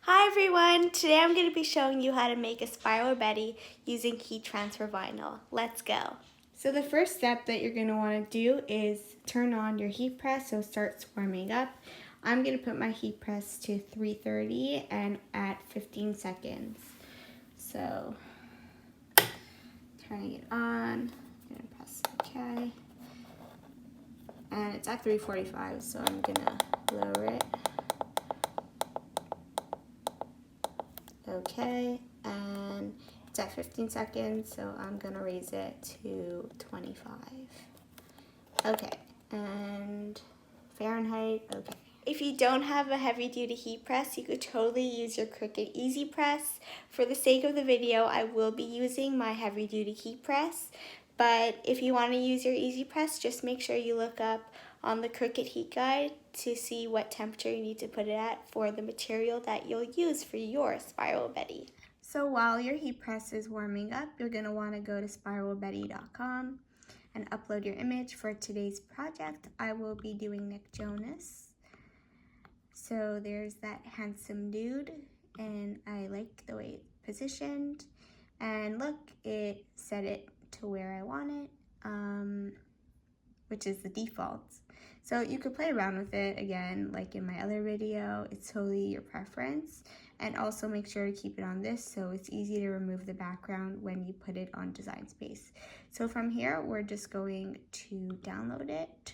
Hi everyone! Today I'm going to be showing you how to make a spiral Betty using heat transfer vinyl. Let's go! So the first step that you're going to want to do is turn on your heat press so it starts warming up. I'm going to put my heat press to 330 and at 15 seconds. So turning it on, I'm going to press OK. And it's at 345, so I'm going to lower it. Okay, and it's at 15 seconds, so I'm gonna raise it to 25. Okay, and Fahrenheit, okay. If you don't have a heavy duty heat press, you could totally use your Cricut Easy Press. For the sake of the video, I will be using my heavy duty heat press, but if you want to use your Easy Press, just make sure you look up on the Cricut Heat Guide to see what temperature you need to put it at for the material that you'll use for your Spiral Betty. So while your heat press is warming up, you're going to want to go to spiralbetty.com and upload your image. For today's project, I will be doing Nick Jonas. So there's that handsome dude, and I like the way it's positioned. And look, it set it to where I want it, which is the default. So you could play around with it again, like in my other video. It's totally your preference. And also make sure to keep it on this so it's easy to remove the background when you put it on Design Space. So from here, we're just going to download it.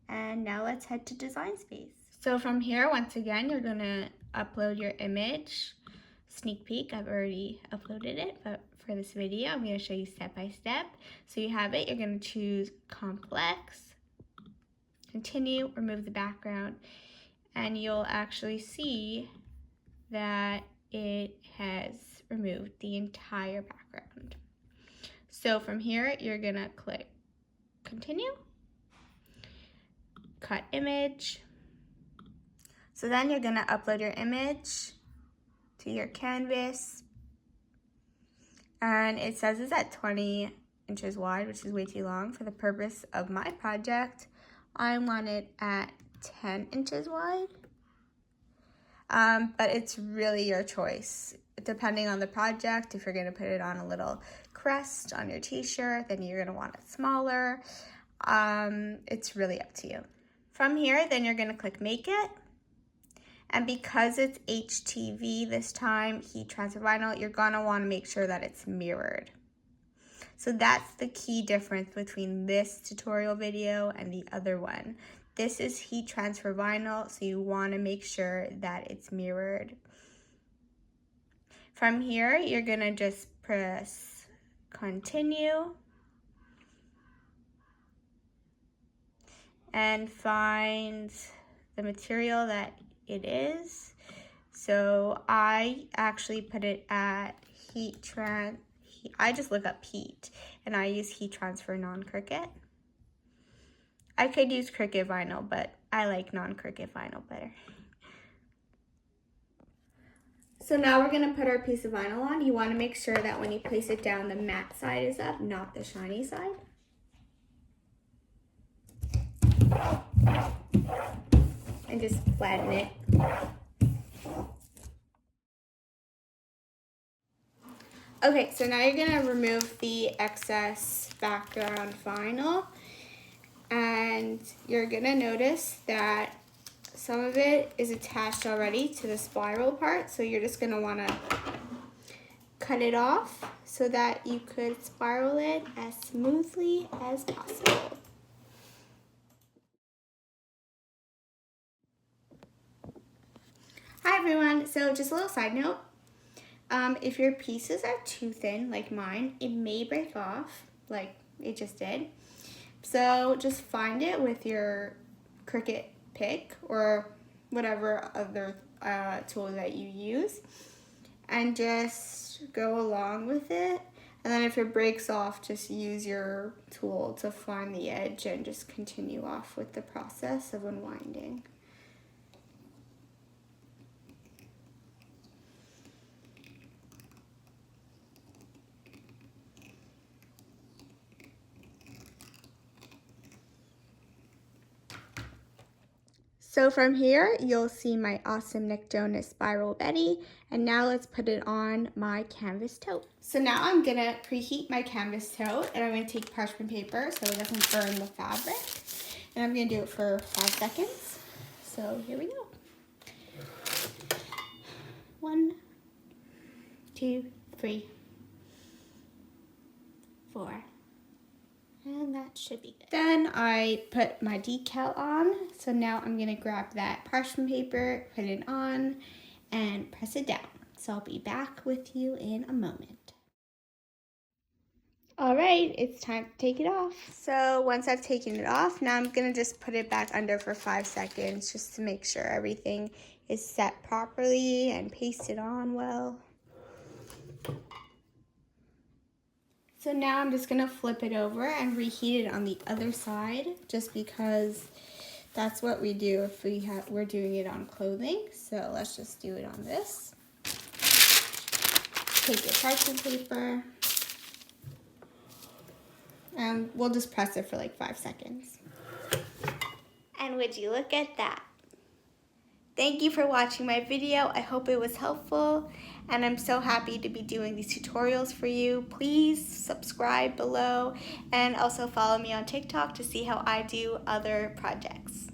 And now let's head to Design Space. So from here, once again, you're gonna upload your image. Sneak peek, I've already uploaded it, but for this video, I'm gonna show you step by step. So you have it, you're gonna choose complex, continue, remove the background, and you'll actually see that it has removed the entire background. So from here, you're gonna click continue, cut image. So then you're gonna upload your image to your canvas, and it says it's at 20 inches wide, which is way too long. For the purpose of my project, I want it at 10 inches wide, but it's really your choice. Depending on the project, if you're gonna put it on a little crest on your t-shirt, then you're gonna want it smaller. It's really up to you. From here, then you're gonna click Make It. And because it's HTV this time, heat transfer vinyl, you're gonna wanna make sure that it's mirrored. So that's the key difference between this tutorial video and the other one. This is heat transfer vinyl, so you wanna make sure that it's mirrored. From here, you're gonna just press continue and find the material that it is. So I actually put it at I just look up heat, and I use heat transfer non-Cricut. I could use Cricut vinyl, but I like non-Cricut vinyl better. So now we're gonna put our piece of vinyl on. You wanna make sure that when you place it down, the matte side is up, not the shiny side. And just flatten it. Okay, so now you're gonna remove the excess background vinyl, and you're gonna notice that some of it is attached already to the spiral part, so you're just gonna wanna cut it off so that you could spiral it as smoothly as possible. Hi everyone, so just a little side note. If your pieces are too thin, like mine, it may break off, like it just did. So just find it with your Cricut pick or whatever other tool that you use, and just go along with it. And then if it breaks off, just use your tool to find the edge and just continue off with the process of unwinding. So from here, you'll see my awesome Nick Jonas Spiral Betty, and now let's put it on my canvas tote. So now I'm gonna preheat my canvas tote, and I'm gonna take parchment paper so it doesn't burn the fabric, and I'm gonna do it for 5 seconds. So here we go. 1, 2, 3, 4. And that should be good. Then I put my decal on. So now I'm gonna grab that parchment paper, put it on, and press it down. So I'll be back with you in a moment. All right, it's time to take it off. So once I've taken it off, now I'm gonna just put it back under for 5 seconds just to make sure everything is set properly and pasted on well. So now I'm just gonna flip it over and reheat it on the other side, just because that's what we do if we're doing it on clothing. So let's just do it on this. Take your parchment paper, and we'll just press it for like 5 seconds. And would you look at that? Thank you for watching my video. I hope it was helpful, and I'm so happy to be doing these tutorials for you. Please subscribe below and also follow me on TikTok to see how I do other projects.